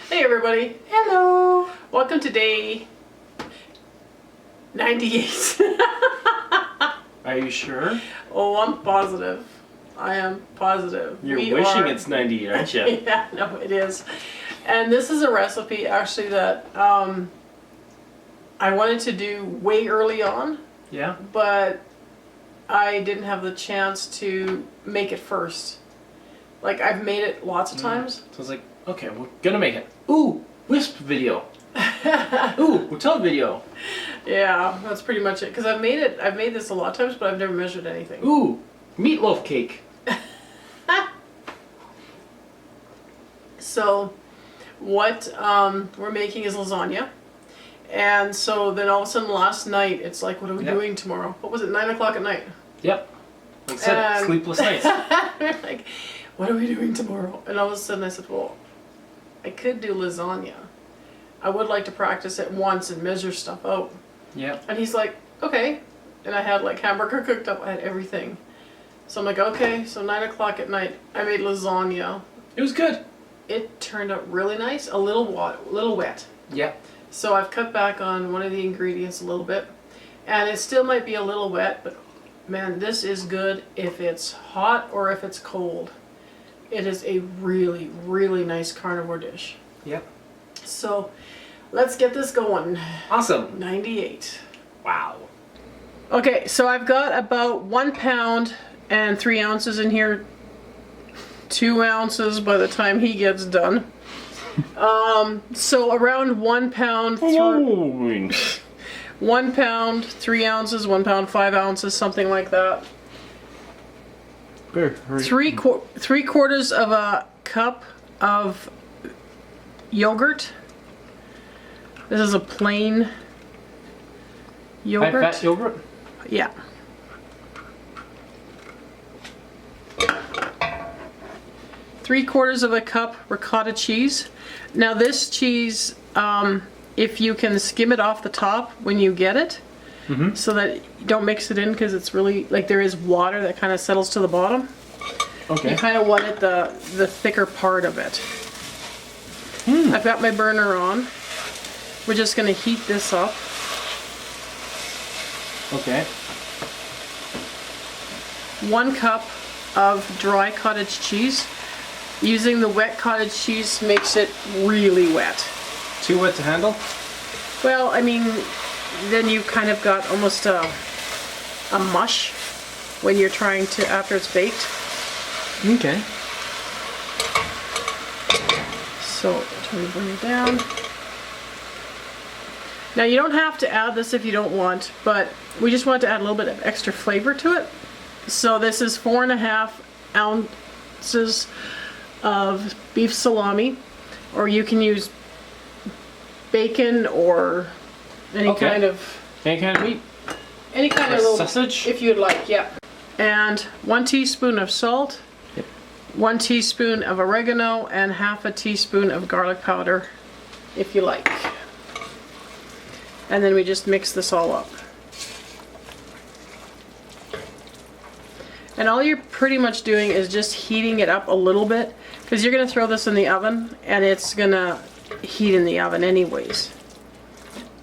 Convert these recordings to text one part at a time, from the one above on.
Hey everybody. Hello. Welcome to day 98. Are you sure? Oh, I'm positive. I am positive. You're wishing it's 98, aren't you? Yeah, no, it is. And this is a recipe actually that I wanted to do way early on. Yeah. But I didn't have the chance to make it first. Like, I've made it lots of times. So I was like, okay, we're gonna make it. Ooh, wisp video. Ooh, hotel video. Yeah, that's pretty much it. Because I've made this a lot of times, but I've never measured anything. Ooh, meatloaf cake. So, what we're making is lasagna. And so then all of a sudden last night, it's like, what are we doing tomorrow? What was it, 9 o'clock at night? Yep. Like I said, sleepless nights. Like, what are we doing tomorrow? And all of a sudden I said, well, I could do lasagna. I would like to practice it once and measure stuff out. Yeah. And he's like, okay. And I had like hamburger cooked up, I had everything. So I'm like, okay, so 9 o'clock at night, I made lasagna. It was good. It turned out really nice, a little wet. Yeah. So I've cut back on one of the ingredients a little bit. And it still might be a little wet, but man, this is good if it's hot or if it's cold. It is a really, really nice carnivore dish. Yep. So let's get this going. Awesome. 98. Wow. Okay, so I've got about 1 pound and 3 ounces in here. 2 ounces by the time he gets done. So around 1 pound, 1 pound, 3 ounces, 1 pound, 5 ounces, something like that. Three quarters of a cup of yogurt. This is a plain yogurt. High-fat yogurt? Yeah. Three-quarters of a cup ricotta cheese. Now this cheese, if you can skim it off the top when you get it, so that you don't mix it in because it's really, like there is water that kind of settles to the bottom. Okay. You kind of want it the thicker part of it. I've got my burner on. We're just going to heat this up. Okay. 1 cup of dry cottage cheese. Using the wet cottage cheese makes it really wet. Too wet to handle? Well, I mean, then you've kind of got almost a mush when you're trying to, after it's baked. Okay. So, turn the burner down. Now you don't have to add this if you don't want, but we just want to add a little bit of extra flavor to it. So this is 4.5 ounces of beef salami, or you can use bacon or any kind of meat. Any kind of little sausage, if you'd like, yeah. And 1 teaspoon of salt, 1 teaspoon of oregano, and 1/2 teaspoon of garlic powder, if you like. And then we just mix this all up. And all you're pretty much doing is just heating it up a little bit, because you're going to throw this in the oven and it's going to heat in the oven anyways.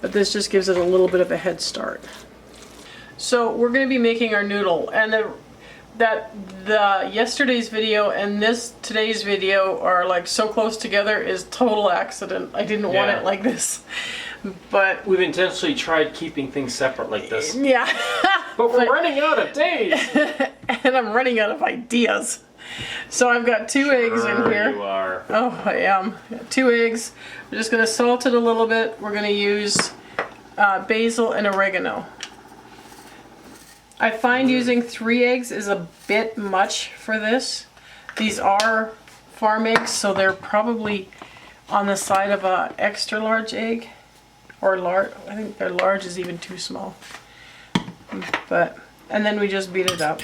But this just gives it a little bit of a head start. So we're going to be making our noodle, and the yesterday's video and today's video are like so close together is total accident. I didn't want it like this. But we've intentionally tried keeping things separate like this. Yeah. But we're running out of days. And I'm running out of ideas. So I've got 2 eggs in here. You are. Oh, I am. 2 eggs. We're just going to salt it a little bit. We're going to use basil and oregano. I find using 3 eggs is a bit much for this. These are farm eggs, so they're probably on the side of a extra large egg. Or large, I think their large is even too small. And then we just beat it up.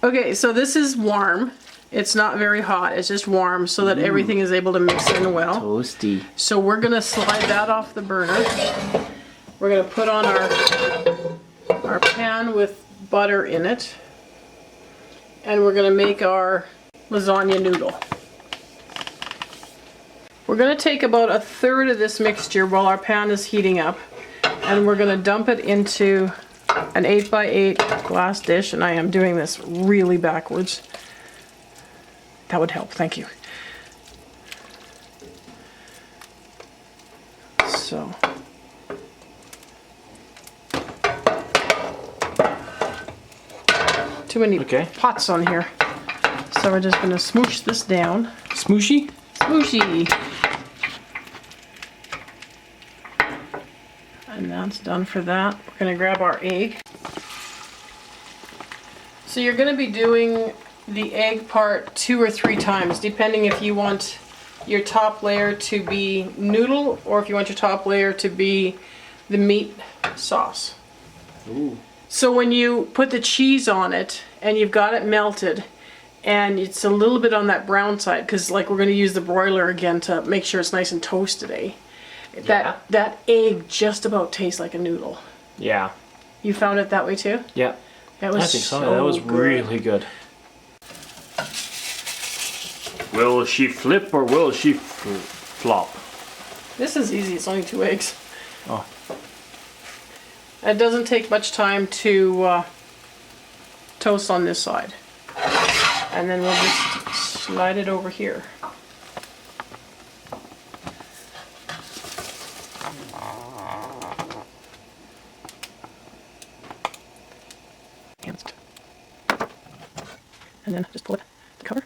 Okay, so this is warm. It's not very hot, it's just warm so that everything is able to mix in well. Toasty. So we're gonna slide that off the burner. We're gonna put on our pan with butter in it. And we're gonna make our lasagna noodle. We're going to take about 1/3 of this mixture while our pan is heating up, and we're going to dump it into an 8x8 glass dish, and I am doing this really backwards. That would help, thank you. So. Too many pots on here. So we're just going to smoosh this down. Smooshy? Smooshy. And that's done for that. We're going to grab our egg. So you're going to be doing the egg part 2 or 3 times, depending if you want your top layer to be noodle or if you want your top layer to be the meat sauce. Ooh. So when you put the cheese on it and you've got it melted and it's a little bit on that brown side, because like we're going to use the broiler again to make sure it's nice and toasted, that egg just about tastes like a noodle. Yeah. You found it that way too? Yeah. That was I think so. That was good. really good. Will she flip or will she flop? This is easy. It's only 2 eggs. Oh. It doesn't take much time to toast on this side. And then we'll just slide it over here. And then just pull it, the cover.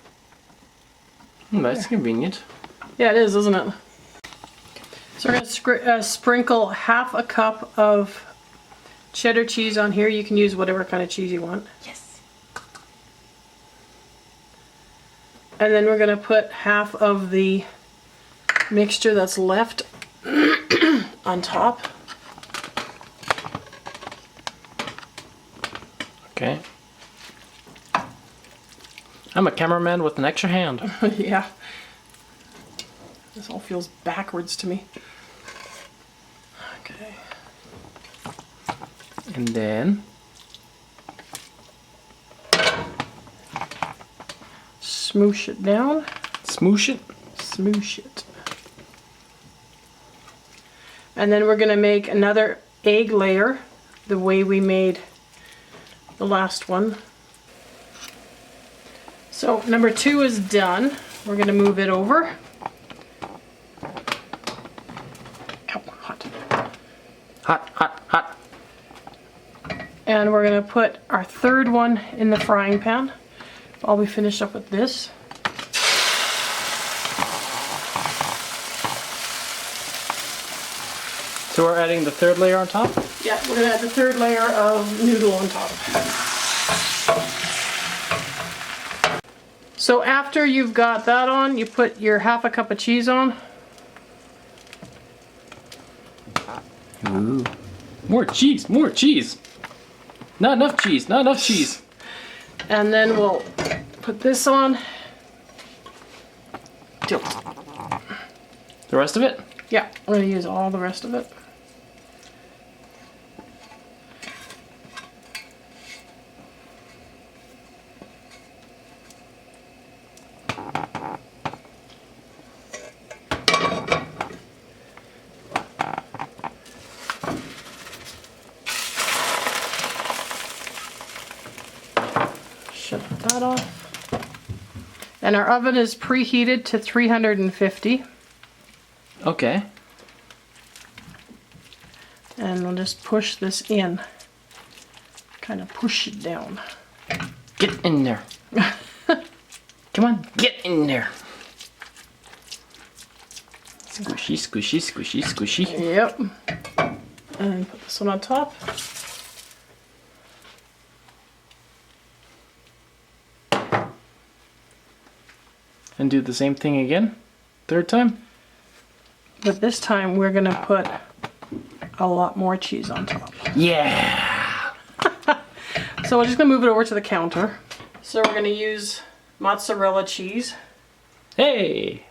That's convenient. Yeah, it is, isn't it? So we're going to sprinkle 1/2 cup of cheddar cheese on here. You can use whatever kind of cheese you want. Yes. And then we're going to put 1/2 of the mixture that's left on top. Okay. I'm a cameraman with an extra hand. Yeah. This all feels backwards to me. Okay. And then Smoosh it down. smoosh it. Smoosh it. And then we're going to make another egg layer the way we made the last one. So number 2 is done. We're going to move it over. Ow, hot. Hot, hot, hot. And we're going to put our 3rd one in the frying pan while we finish up with this. So we're adding the 3rd layer on top? Yeah, we're going to add the 3rd layer of noodle on top. So after you've got that on, you put your 1/2 cup of cheese on. Ooh. More cheese, more cheese. Not enough cheese, not enough cheese. And then we'll put this on. The rest of it? Yeah, we're going to use all the rest of it. Shut that off. And our oven is preheated to 350. Okay. And we'll just push this in. Kind of push it down. Get in there. Come on, get in there. Squishy, squishy, squishy, squishy. Yep. And put this one on top. And do the same thing again. 3rd time. But this time we're gonna put a lot more cheese on top. Yeah. So we're just gonna move it over to the counter. So we're gonna use mozzarella cheese. Hey.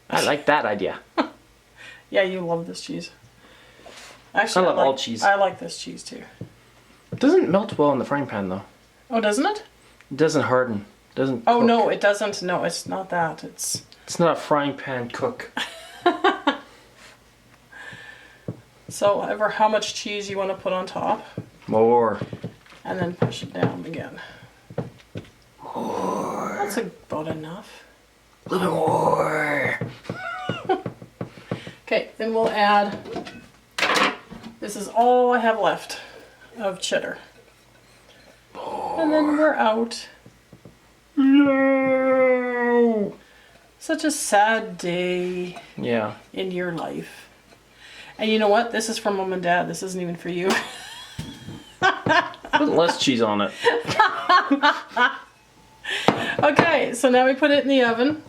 I like that idea. Yeah, you love this cheese. Actually, I love all cheese. I like this cheese too. It doesn't melt well in the frying pan though. Oh, doesn't it? It doesn't harden. It doesn't Oh cook. no, it doesn't. No, it's not that. It's It's not a frying pan cook. So ever how much cheese you want to put on top, More. and then push it down again. More. That's about enough. A little more. Okay, then we'll add, this is all I have left of cheddar. And then we're out. No. Such a sad day Yeah. in your life. And you know what? This is for Mom and Dad. This isn't even for you. Put less cheese on it. Okay, so now we put it in the oven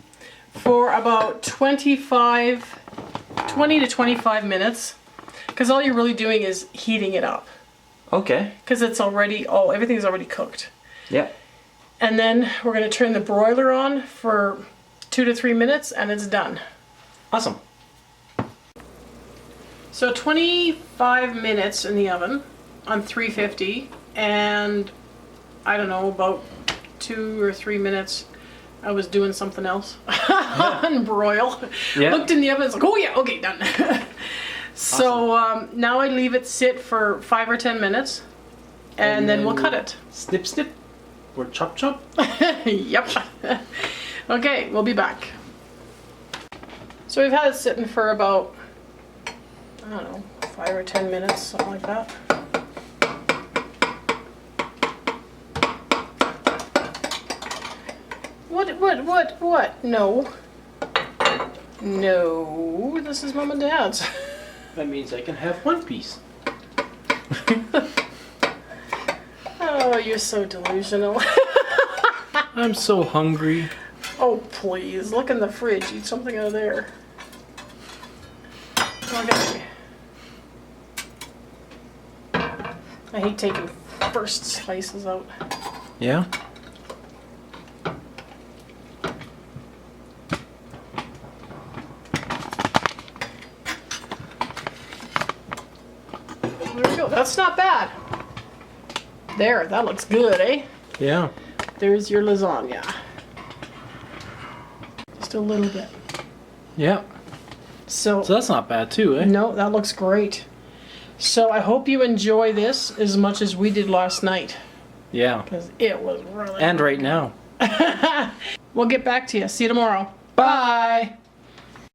for about 20 to 25 minutes. Because all you're really doing is heating it up. Okay. Because it's already, everything's already cooked. Yeah. And then we're going to turn the broiler on for 2 to 3 minutes and it's done. Awesome. So 25 minutes in the oven on 350, and I don't know, about 2 or 3 minutes I was doing something else on broil. Yeah. Looked in the oven, it's like, oh yeah, okay, done. So now I leave it sit for 5 or 10 minutes and then we'll cut it. Snip, snip. Or chop, chop. Yep. Okay, we'll be back. So we've had it sitting for about, I don't know, 5 or 10 minutes, something like that. What? No. No, this is Mom and Dad's. That means I can have one piece. Oh, you're so delusional. I'm so hungry. Oh, please, look in the fridge, eat something out of there. Okay. I hate taking first slices out. Yeah? There we go. That's not bad. There, that looks good, eh? Yeah. There's your lasagna. Just a little bit. Yeah. So So that's not bad too, eh? no, that looks great. So I hope you enjoy this as much as we did last night, Yeah. because it was really. And right now. We'll get back to you. See you tomorrow. Bye!